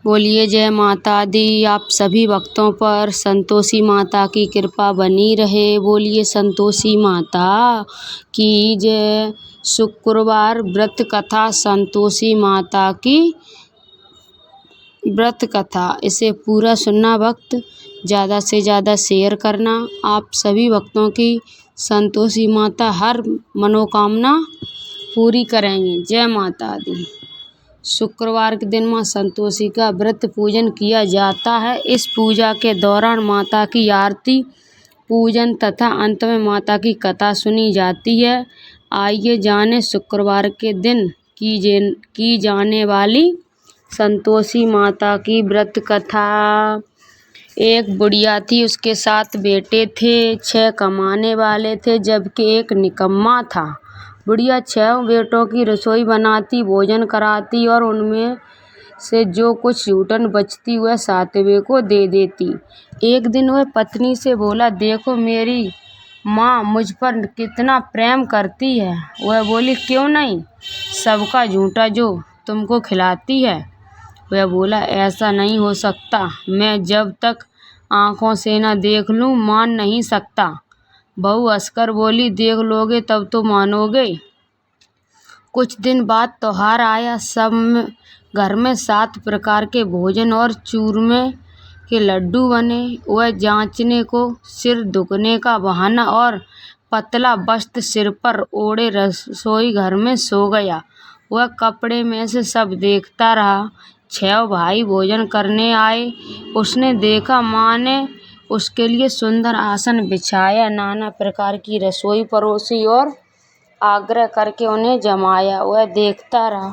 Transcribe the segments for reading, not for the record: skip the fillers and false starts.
बोलिए जय माता दी। आप सभी भक्तों पर संतोषी माता की कृपा बनी रहे। बोलिए संतोषी माता की जय। शुक्रवार व्रत कथा, संतोषी माता की व्रत कथा। इसे पूरा सुनना भक्त, ज़्यादा से ज़्यादा शेयर करना। आप सभी भक्तों की संतोषी माता हर मनोकामना पूरी करेंगे। जय माता दी। शुक्रवार के दिन माँ संतोषी का व्रत पूजन किया जाता है। इस पूजा के दौरान माता की आरती, पूजन तथा अंत में माता की कथा सुनी जाती है। आइए जाने शुक्रवार के दिन की जाने वाली संतोषी माता की व्रत कथा। एक बुढ़िया थी, उसके 7 बेटे थे। 6 कमाने वाले थे जबकि एक निकम्मा था। बुढ़िया 6 बेटों की रसोई बनाती, भोजन कराती और उनमें से जो कुछ जूठन बचती वह 7वें को दे देती। एक दिन वह पत्नी से बोला, देखो मेरी माँ मुझ पर कितना प्रेम करती है। वह बोली, क्यों नहीं, सबका झूठा जो तुमको खिलाती है। वह बोला, ऐसा नहीं हो सकता, मैं जब तक आंखों से न देख लूं मान नहीं सकता। बहू हंसकर बोली, देख लोगे तब तो मानोगे। कुछ दिन बाद त्योहार आया। सब घर में 7 प्रकार के भोजन और चूरमे के लड्डू बने। वह जांचने को सिर दुखने का बहाना और पतला वस्त्र सिर पर ओढ़े रसोई घर में सो गया। वह कपड़े में से सब देखता रहा। 6 भाई भोजन करने आए। उसने देखा माँ ने उसके लिए सुंदर आसन बिछाया, नाना प्रकार की रसोई परोसी और आग्रह करके उन्हें जमाया। वह देखता रहा।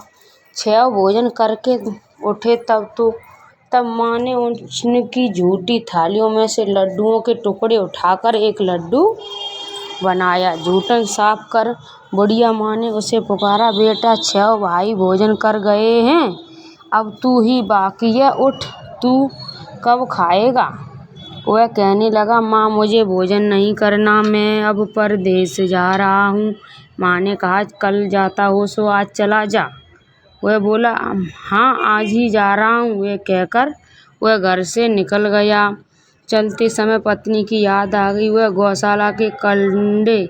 6 भोजन करके उठे तब माँ ने उनकी झूठी थालियों में से लड्डुओं के टुकड़े उठाकर एक लड्डू बनाया। जूठन साफ कर बुढ़िया माँ ने उसे पुकारा, बेटा 6 भाई भोजन कर गए हैं, अब तू ही बाकी है, उठ, तू कब खाएगा। वह कहने लगा, माँ मुझे भोजन नहीं करना, मैं अब परदेश जा रहा हूँ। माँ ने कहा, कल जाता हो सो आज चला जा। वह बोला, हाँ आज ही जा रहा हूँ। यह कहकर वह घर से निकल गया। चलते समय पत्नी की याद आ गई। वह गौशाला के कंडे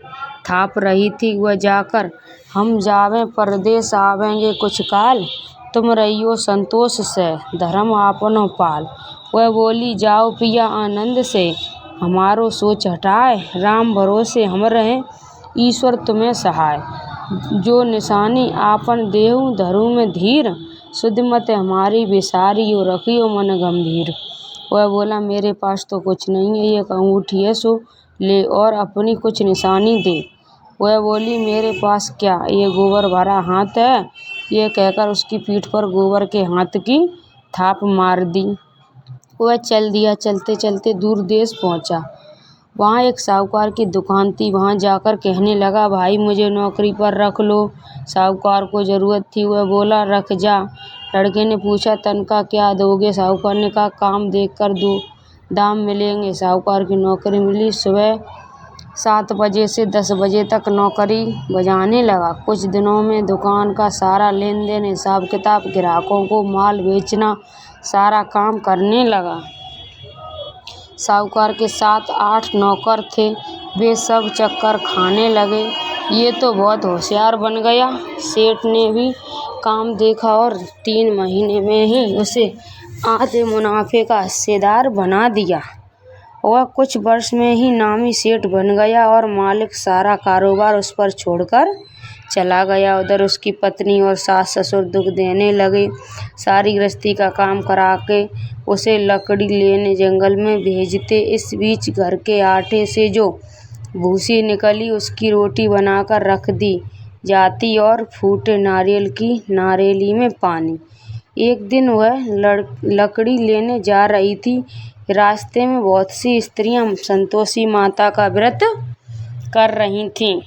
थाप रही थी। वह जाकर, हम जावें परदेश आवेंगे कुछ काल, तुम रहियो संतोष से धर्म आपनो पाल। वह बोली, जाओ पिया आनंद से, हमारो सोच हटाए, राम भरोसे हम रहें, ईश्वर तुम्हें सहाय। जो निशानी आपन देहु धरु में धीर, सुध मत हमारी विसारियो रखियो मन गंभीर। वह बोला, मेरे पास तो कुछ नहीं है, एक अंगूठी है सो ले और अपनी कुछ निशानी दे। वह बोली, मेरे पास क्या, ये गोबर भरा हाथ है। यह कहकर उसकी पीठ पर गोबर के हाथ की थाप मार दी। वह चल दिया। चलते चलते दूर देश पहुंचा। वहाँ एक साहूकार की दुकान थी। वहाँ जाकर कहने लगा, भाई मुझे नौकरी पर रख लो। साहूकार को ज़रूरत थी। वह बोला, रख जा। लड़के ने पूछा, तनख्वाह क्या दोगे। साहूकार ने कहा, काम देख कर दो, दाम मिलेंगे। साहूकार की नौकरी मिली। सुबह 7 बजे से 10 बजे तक नौकरी बजाने लगा। कुछ दिनों में दुकान का सारा लेन देन, हिसाब किताब, ग्राहकों को माल बेचना, सारा काम करने लगा। साहूकार के 7-8 नौकर थे। वे सब चक्कर खाने लगे। ये तो बहुत होशियार बन गया। सेठ ने भी काम देखा और 3 महीने में ही उसे आधे मुनाफे का हिस्सेदार बना दिया। वह कुछ वर्ष में ही नामी सेठ बन गया और मालिक सारा कारोबार उस पर छोड़कर चला गया। उधर उसकी पत्नी और सास ससुर दुख देने लगे। सारी गृहस्थी का काम करा के उसे लकड़ी लेने जंगल में भेजते। इस बीच घर के आटे से जो भूसी निकली उसकी रोटी बनाकर रख दी जाती और फूटे नारियल की नारेली में पानी। एक दिन वह लकड़ी लेने जा रही थी। रास्ते में बहुत सी स्त्रियां संतोषी माता का व्रत कर रही थीं।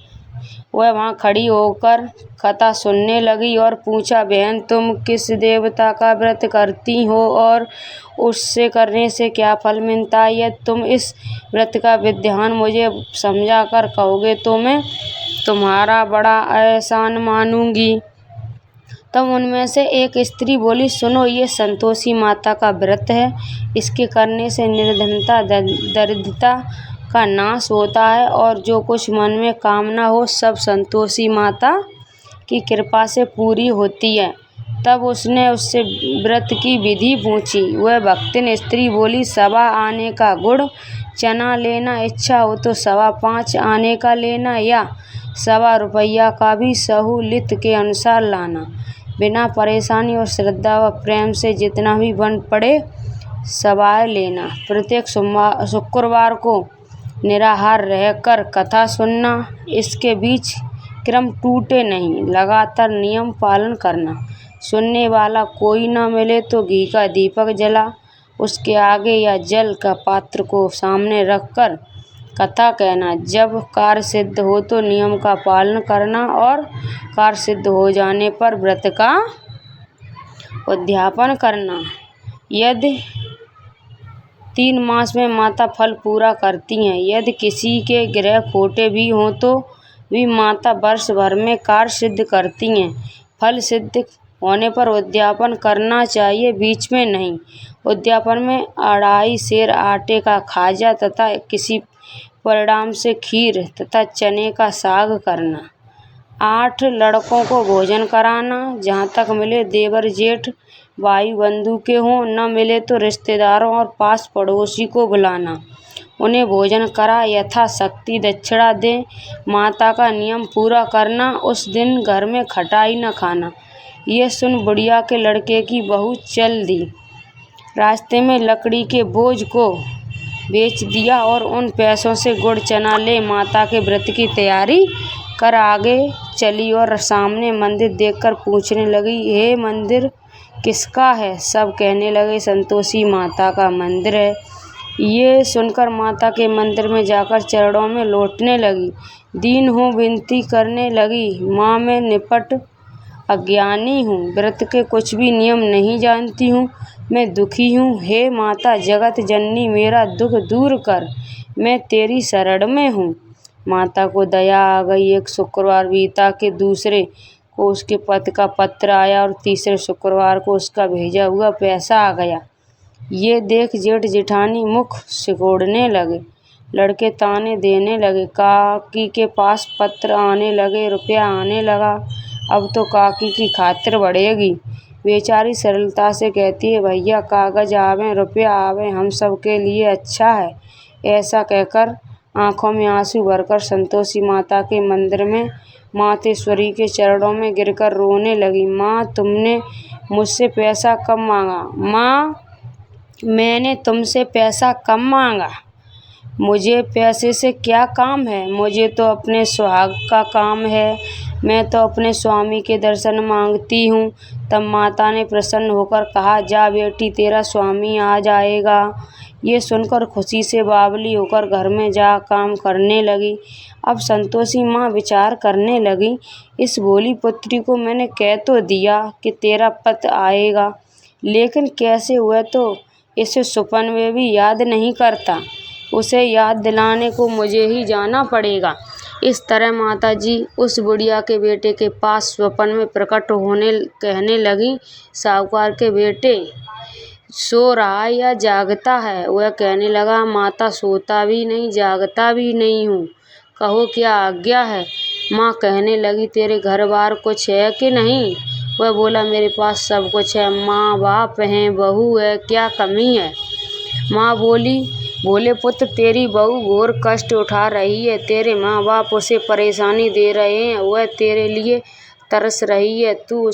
वह वहाँ खड़ी होकर कथा सुनने लगी और पूछा, बहन तुम किस देवता का व्रत करती हो और उससे करने से क्या फल मिलता है। यदि तुम इस व्रत का विधान मुझे समझा कर कहोगे तो मैं तुम्हारा बड़ा एहसान मानूंगी। तब उनमें से एक स्त्री बोली, सुनो, ये संतोषी माता का व्रत है। इसके करने से निर्धनता दरिद्रता का नाश होता है और जो कुछ मन में कामना हो सब संतोषी माता की कृपा से पूरी होती है। तब उसने उससे व्रत की विधि पूछी। वह भक्तिन स्त्री बोली, सवा आने का गुड़ चना लेना, इच्छा हो तो 5.25 आने का लेना या 1.25 रुपया का भी सहूलियत के अनुसार लाना। बिना परेशानी और श्रद्धा व प्रेम से जितना भी बन पड़े सवाय लेना। प्रत्येक शुक्रवार को निराहार रहकर कथा सुनना। इसके बीच क्रम टूटे नहीं, लगातार नियम पालन करना। सुनने वाला कोई न मिले तो घी का दीपक जला उसके आगे या जल का पात्र को सामने रखकर कथा कहना। जब कार्य सिद्ध हो तो नियम का पालन करना और कार्य सिद्ध हो जाने पर व्रत का उद्यापन करना। यदि 3 मास में माता फल पूरा करती हैं। यदि किसी के ग्रह खोटे भी हों तो भी माता वर्ष भर में कार्य सिद्ध करती हैं। फल सिद्ध होने पर उद्यापन करना चाहिए, बीच में नहीं। उद्यापन में 2.5 सेर आटे का खाजा तथा किसी परिणाम से खीर तथा चने का साग करना। 8 लड़कों को भोजन कराना। जहाँ तक मिले देवर जेठ भाई बंधु के हों, न मिले तो रिश्तेदारों और पास पड़ोसी को बुलाना। उन्हें भोजन करा यथाशक्ति दक्षिणा दें। माता का नियम पूरा करना। उस दिन घर में खटाई न खाना। ये सुन बुढ़िया के लड़के की बहू चल दी। रास्ते में लकड़ी के बोझ को बेच दिया और उन पैसों से गुड़ चना ले माता के व्रत की तैयारी कर आगे चली और सामने मंदिर देखकर पूछने लगी, हे मंदिर किसका है? सब कहने लगे, संतोषी माता का मंदिर है। ये सुनकर माता के मंदिर में जाकर चरणों में लौटने लगी। दीन हो विनती करने लगी, माँ मैं निपट अज्ञानी हूँ, व्रत के कुछ भी नियम नहीं जानती हूँ, मैं दुखी हूँ। हे माता जगत जननी मेरा दुख दूर कर, मैं तेरी शरण में हूँ। माता को दया आ गई। एक शुक्रवार बीता के दूसरे को उसके पति का पत्र आया और तीसरे शुक्रवार को उसका भेजा हुआ पैसा आ गया। ये देख जेठ जेठानी मुख सिकोड़ने लगे। लड़के ताने देने लगे। काकी के पास पत्र आने लगे, रुपया आने लगा। अब तो काकी की खातिर बढ़ेगी। बेचारी सरलता से कहती है, भैया कागज आवे रुपया आवे हम सब के लिए अच्छा है। ऐसा कहकर आंखों में आंसू भरकर संतोषी माता के मंदिर में मातेश्वरी के चरणों में गिरकर रोने लगी। माँ तुमने मुझसे पैसा कम मांगा। माँ मैंने तुमसे पैसा कम मांगा। मुझे पैसे से क्या काम है? मुझे तो अपने सुहाग का काम है। मैं तो अपने स्वामी के दर्शन मांगती हूँ। तब माता ने प्रसन्न होकर कहा, जा बेटी तेरा स्वामी आ जाएगा। ये सुनकर खुशी से बावली होकर घर में जा काम करने लगी। अब संतोषी माँ विचार करने लगी, इस भोली पुत्री को मैंने कह तो दिया कि तेरा पति आएगा, लेकिन कैसे हुआ तो इसे सुपन में भी याद नहीं करता। उसे याद दिलाने को मुझे ही जाना पड़ेगा। इस तरह माताजी उस बुढ़िया के बेटे के पास स्वप्न में प्रकट होने कहने लगी, साहूकार के बेटे सो रहा है या जागता है? वह कहने लगा, माता सोता भी नहीं जागता भी नहीं हूँ, कहो क्या आज्ञा है? माँ कहने लगी, तेरे घर बार कुछ है कि नहीं? वह बोला, मेरे पास सब कुछ है, माँ बाप हैं, बहू है, क्या कमी है? माँ बोली, भोले पुत्र तेरी बहू घोर कष्ट उठा रही है, तेरे माँ बाप उसे परेशानी दे रहे हैं, वह तेरे लिए तरस रही है, तू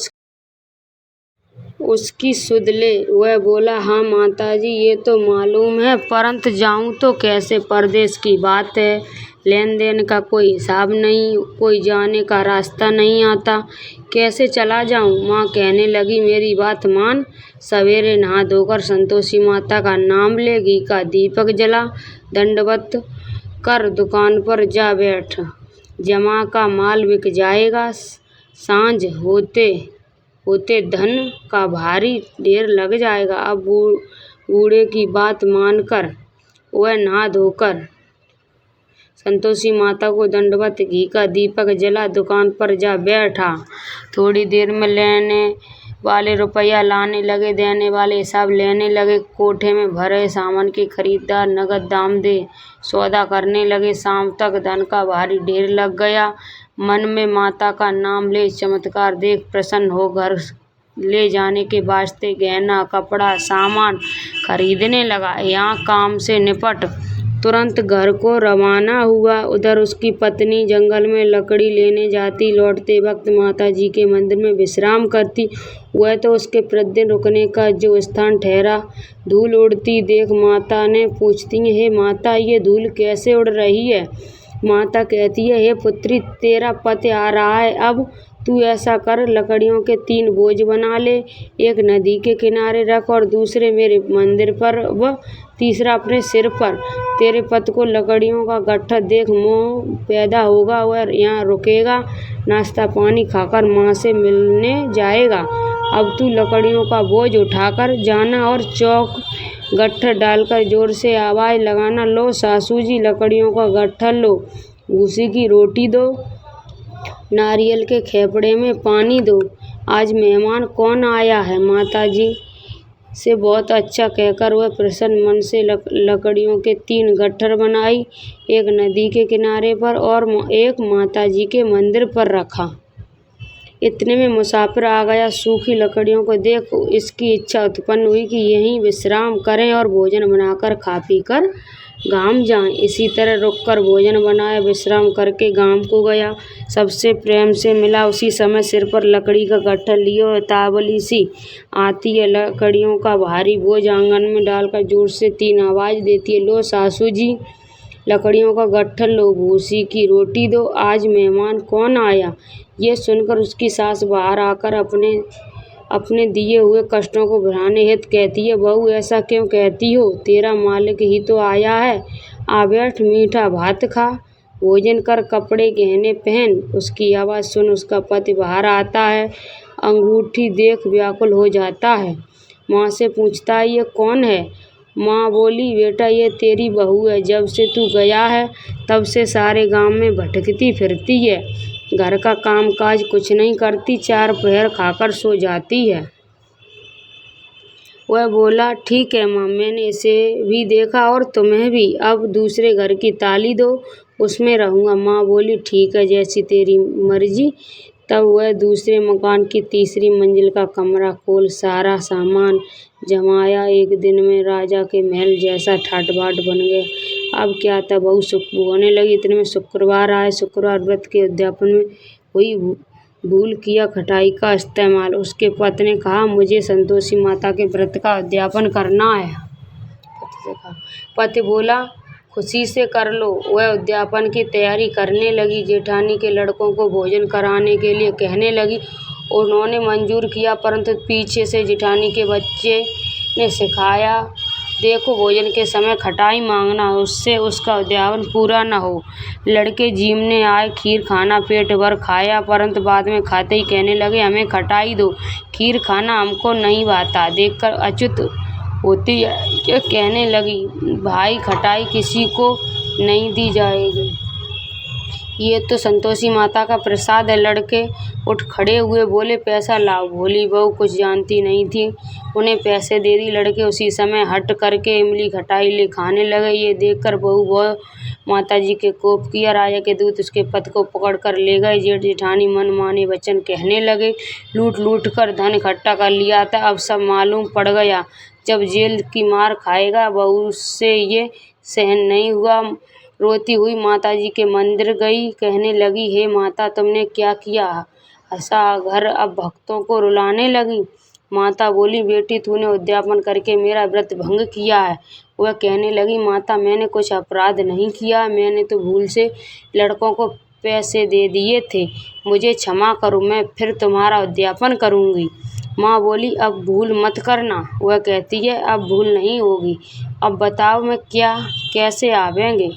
उसकी सुध ले। वह बोला, हाँ माताजी ये तो मालूम है, परंतु जाऊँ तो कैसे? परदेश की बात है, लेन देन का कोई हिसाब नहीं, कोई जाने का रास्ता नहीं आता, कैसे चला जाऊँ? माँ कहने लगी, मेरी बात मान, सवेरे नहा धोकर संतोषी माता का नाम ले, घी का दीपक जला, दंडवत कर दुकान पर जा बैठ, जमा का माल बिक जाएगा, सांझ होते धन का भारी ढेर लग जाएगा। अब बूढ़े की बात मानकर वह नहा धोकर संतोषी माता को दंडवत, घी का दीपक जला, दुकान पर जा बैठा। थोड़ी देर में लेने वाले रुपया लाने लगे, देने वाले हिसाब लेने लगे। कोठे में भरे सामान के खरीदार नगद दाम दे सौदा करने लगे। शाम तक धन का भारी ढेर लग गया। मन में माता का नाम ले, चमत्कार देख प्रसन्न हो घर ले जाने के वास्ते गहना कपड़ा सामान खरीदने लगा। यहाँ काम से निपट तुरंत घर को रवाना हुआ। उधर उसकी पत्नी जंगल में लकड़ी लेने जाती। लौटते वक्त माता जी के मंदिर में विश्राम करती। वह तो उसके प्रतिदिन रुकने का जो स्थान ठहरा। धूल उड़ती देख माता ने पूछती, हे माता, ये धूल कैसे उड़ रही है? माता कहती है, हे पुत्री, तेरा पति आ रहा है। अब तू ऐसा कर, लकड़ियों के 3 बोझ बना ले। एक नदी के किनारे रख और दूसरे मेरे मंदिर पर व तीसरा अपने सिर पर। तेरे पति को लकड़ियों का गट्ठा देख मोह पैदा होगा। वह यहाँ रुकेगा, नाश्ता पानी खाकर माँ से मिलने जाएगा। अब तू लकड़ियों का बोझ उठाकर जाना और चौक गट्ठा डालकर जोर से आवाज़ लगाना, लो सासू जी, लकड़ियों का गट्ठा लो, भूसी की रोटी दो, नारियल के खेपड़े में पानी दो। आज मेहमान कौन आया है? माता जी से बहुत अच्छा कहकर वह प्रसन्न मन से लकड़ियों के 3 गट्ठर बनाई। एक नदी के किनारे पर और एक माता जी के मंदिर पर रखा। इतने में मुसाफिर आ गया। सूखी लकड़ियों को देख इसकी इच्छा उत्पन्न हुई कि यहीं विश्राम करें और भोजन बनाकर खा पी कर गांव जाएं। इसी तरह रुककर भोजन बनाया, विश्राम करके गांव को गया। सबसे प्रेम से मिला। उसी समय सिर पर लकड़ी का गट्ठा लिए और तावली सी आती है। लकड़ियों का भारी बोझ आंगन में डालकर जोर से 3 आवाज़ देती है, लो सासू जी, लकड़ियों का गट्ठा लो, भूसी की रोटी दो, आज मेहमान कौन आया? ये सुनकर उसकी सास बाहर आकर अपने दिए हुए कष्टों को भुलाने हेतु कहती है, बहू ऐसा क्यों कहती हो? तेरा मालिक ही तो आया है। आ बैठ, मीठा भात खा, भोजन कर, कपड़े गहने पहन। उसकी आवाज़ सुन उसका पति बाहर आता है। अंगूठी देख व्याकुल हो जाता है। माँ से पूछता है, ये कौन है? माँ बोली, बेटा, ये तेरी बहू है। जब से तू गया है तब से सारे गांव में भटकती फिरती है। घर का काम काज कुछ नहीं करती, 4 पहर खाकर सो जाती है। वह बोला, ठीक है माँ, मैंने इसे भी देखा और तुम्हें भी। अब दूसरे घर की ताली दो, उसमें रहूँगा। माँ बोली, ठीक है, जैसी तेरी मर्जी। तब वह दूसरे मकान की तीसरी मंजिल का कमरा खोल सारा सामान जमाया। एक दिन में राजा के महल जैसा ठाट बाट बन गया। अब क्या था, बहू सुख होने लगी। इतने में शुक्रवार आए। शुक्रवार व्रत के उद्यापन में हुई भूल किया खटाई का इस्तेमाल। उसके पति ने कहा, मुझे संतोषी माता के व्रत का उद्यापन करना है। पति बोला, खुशी से कर लो। वह उद्यापन की तैयारी करने लगी। जेठानी के लड़कों को भोजन कराने के लिए कहने लगी। उन्होंने मंजूर किया, परंतु पीछे से जेठानी के बच्चे ने सिखाया, देखो, भोजन के समय खटाई मांगना, उससे उसका उद्यापन पूरा न हो। लड़के जीमने आए, खीर खाना पेट भर खाया, परंतु बाद में खाते ही कहने लगे, हमें खटाई दो, खीर खाना हमको नहीं भाता। देखकर अच्युत होती है, कहने लगी, भाई, खटाई किसी को नहीं दी जाएगी, ये तो संतोषी माता का प्रसाद है। लड़के उठ खड़े हुए, बोले, पैसा लाओ। भोली बहू कुछ जानती नहीं थी, उन्हें पैसे दे दी। लड़के उसी समय हट करके इमली खटाई ले खाने लगे। ये देखकर बहू बहुत माता जी के कोप किया। राजा के दूत उसके पति को पकड़ कर ले गए। जेठ जेठानी मन माने वचन कहने लगे, लूट लूट कर धन इकट्ठा कर लिया था, अब सब मालूम पड़ गया। जब जेल की मार खाएगा। बहू से ये सहन नहीं हुआ। रोती हुई माता जी के मंदिर गई। कहने लगी, हे माता, तुमने क्या किया? हंसा घर अब भक्तों को रुलाने लगी। माता बोली, बेटी, तूने उद्यापन करके मेरा व्रत भंग किया है। वह कहने लगी, माता, मैंने कुछ अपराध नहीं किया, मैंने तो भूल से लड़कों को पैसे दे दिए थे, मुझे क्षमा करो, मैं फिर तुम्हारा उद्यापन करूँगी। माँ बोली, अब भूल मत करना। वह कहती है, अब भूल नहीं होगी। अब बताओ मैं कैसे आवेंगे?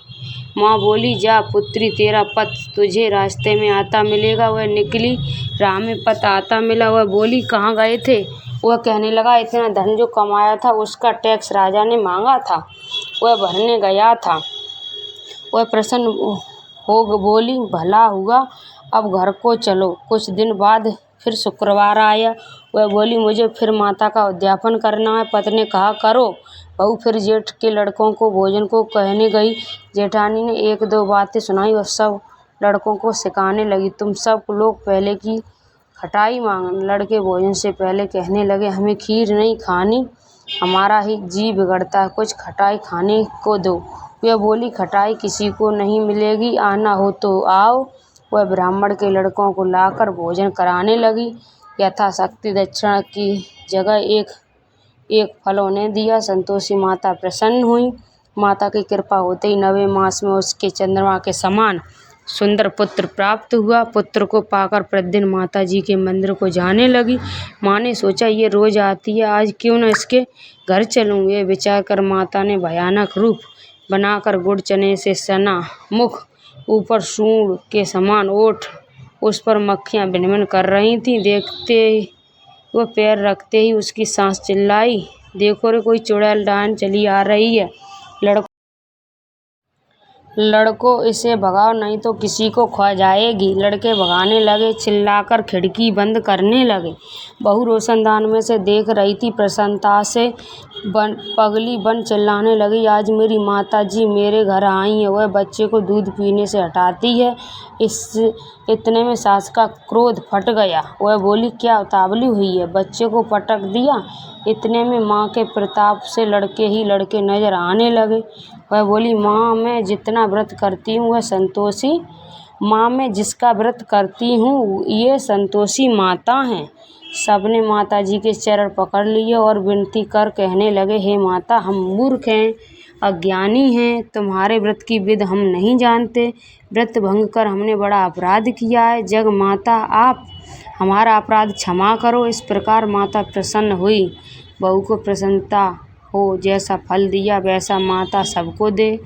माँ बोली, जा पुत्री, तेरा पति तुझे रास्ते में आता मिलेगा। वह निकली, राह में पति आता मिला। वह बोली, कहाँ गए थे? वह कहने लगा, इतना धन जो कमाया था उसका टैक्स राजा ने मांगा था, वह भरने गया था। वह प्रसन्न हो बोली, भला हुआ, अब घर को चलो। कुछ दिन बाद फिर शुक्रवार आया। वह बोली, मुझे फिर माता का उद्यापन करना है। पत्नी ने कहा, करो। बहू फिर जेठ के लड़कों को भोजन को कहने गई। जेठानी ने एक दो बातें सुनाई और सब लड़कों को सिखाने लगी। तुम सब लोग पहले की खटाई मांगना। लड़के भोजन से पहले कहने लगे, हमें खीर नहीं खानी, हमारा ही जी बिगड़ता है, कुछ खटाई खाने को दो। वह बोली, खटाई किसी को नहीं मिलेगी, आना हो तो आओ। वह ब्राह्मण के लड़कों को लाकर भोजन कराने लगी। यथाशक्ति दक्षिणा की जगह एक एक फल उन्हें दिया। संतोषी माता प्रसन्न हुई। माता की कृपा होते ही 9वें मास में उसके चंद्रमा के समान सुंदर पुत्र प्राप्त हुआ। पुत्र को पाकर प्रतिदिन माता जी के मंदिर को जाने लगी। माँ ने सोचा, ये रोज आती है, आज क्यों न इसके घर चलूं। ये विचार कर माता ने भयानक रूप बनाकर गुड़ चने से सना मुख, ऊपर सूंड के समान ओठ, उस पर मक्खियां भिनभिन कर रही थीं। देखते वह पैर रखते ही उसकी सांस चिल्लाई, देखो रे, कोई चुड़ैल डायन चली आ रही है। लड़को इसे भगाओ, नहीं तो किसी को खा जाएगी। लड़के भगाने लगे, चिल्लाकर खिड़की बंद करने लगे। बहू रोशनदान में से देख रही थी। प्रसन्नता से पगली बन चिल्लाने लगी, आज मेरी माता जी मेरे घर आई है। वह बच्चे को दूध पीने से हटाती है। इतने में सास का क्रोध फट गया। वह बोली, क्या उतावली हुई है, बच्चे को पटक दिया। इतने में माँ के प्रताप से लड़के ही लड़के नजर आने लगे। वह बोली, माँ मैं जितना व्रत करती हूँ वह संतोषी माँ मैं जिसका व्रत करती हूँ ये संतोषी माता हैं। सबने माता जी के चरण पकड़ लिए और विनती कर कहने लगे, हे माता, हम मूर्ख हैं, अज्ञानी हैं, तुम्हारे व्रत की विधि हम नहीं जानते। व्रत भंग कर हमने बड़ा अपराध किया है। जग माता, आप हमारा अपराध क्षमा करो। इस प्रकार माता प्रसन्न हुई। बहू को प्रसन्नता हो, जैसा फल दिया वैसा माता सबको दे,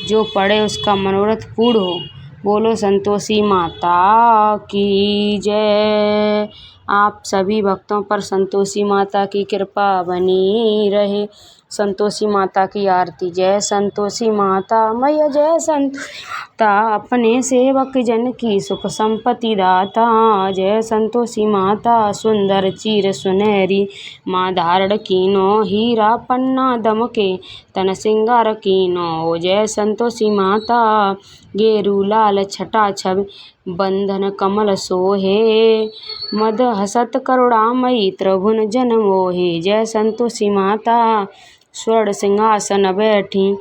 जो पड़े उसका मनोरथ पूर्ण हो। बोलो संतोषी माता की जय। आप सभी भक्तों पर संतोषी माता की कृपा बनी रहे। संतोषी माता की आरती। जय संतोषी माता मैया, जय संतोषी माता, अपने सेवक जन की सुख संपत्ति दाता। जय संतोषी माता, सुंदर चीर सुनहरी माँ धारण कीनो, हीरा पन्ना दमके तन सिंगार कीनो। जय संतोषी माता, गेरू लाल छटा छवि बंधन कमल सोहे, मद हसत करुणामयी त्रिभुवन जन मोहे। जय संतोषी माता, स्वर्ण सिंहासन बैठी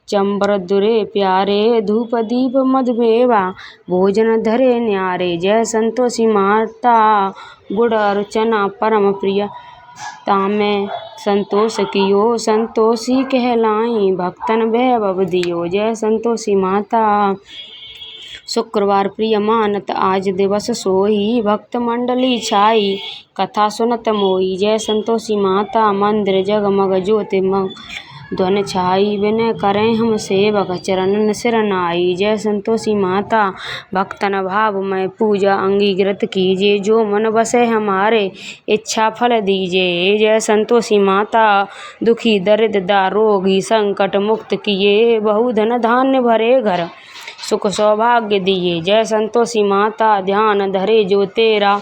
चंबर दुरे प्यारे, धूप दीप मधुमेवा भोजन धरे न्यारे। जय संतोषी माता, गुड़ अर्चना परम प्रिय तामें संतोष कियो, संतोषी कहलाई भक्तन वैभव दियो। जय संतोषी माता, शुक्रवार प्रिय मानत आज दिवस सोई, भक्त मंडली छाई कथा सुनत मोई। जय संतोषी माता, मंदिर जगमग ज्योति ध्वन छाई, विनय करें हम सेवक चरणन सिरनाई। जय संतोषी माता, भक्तन भाव में पूजा अंगीकृत कीजिए, जो मन बसे हमारे इच्छा फल दीजिए। जय संतोषी माता, दुखी दरिद्र दारोगी संकट मुक्त किए, बहुधन धान्य भरे घर सुख सौभाग्य दिए। जय संतोषी माता, ध्यान धरे जो तेरा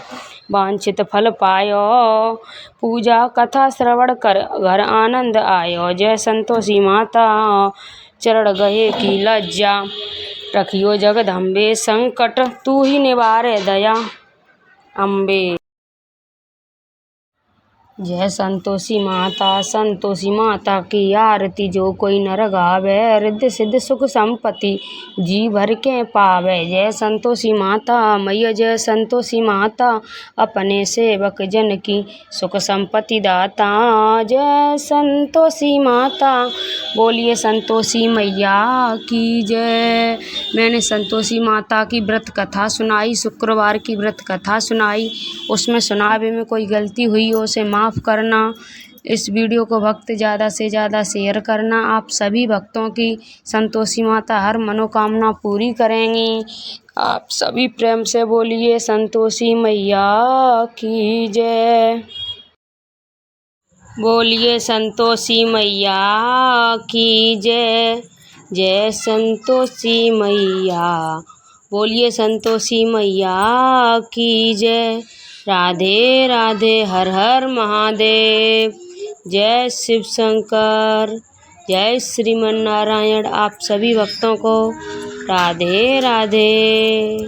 वांछित फल पायो, पूजा कथा श्रवण कर घर आनंद आयो। जय संतोषी माता, चरण गए की लज्जा रखियो जगदम्बे, संकट तू ही निवारे दया अम्बे। जय संतोषी माता, संतोषी माता की आरती जो कोई नर गावे, रिद्धि सिद्धि सुख संपत्ति जी भर के पावे। जय संतोषी माता मैया, जय संतोषी माता, अपने सेवक जन की सुख संपत्ति दाता। जय संतोषी माता, बोलिए संतोषी मैया की जय। मैंने संतोषी माता की व्रत कथा सुनाई, शुक्रवार की व्रत कथा सुनाई, उसमें सुनावे में कोई गलती हुई हो उसे माफ़ करना। इस वीडियो को भक्त ज़्यादा से ज़्यादा शेयर करना। आप सभी भक्तों की संतोषी माता हर मनोकामना पूरी करेंगी। आप सभी प्रेम से बोलिए संतोषी मैया की जय। बोलिए संतोषी मैया की जय। जय संतोषी मैया। बोलिए संतोषी मैया की जय। राधे राधे, हर हर महादेव। जय शिव शंकर, जय श्रीमन नारायण। आप सभी भक्तों को राधे राधे।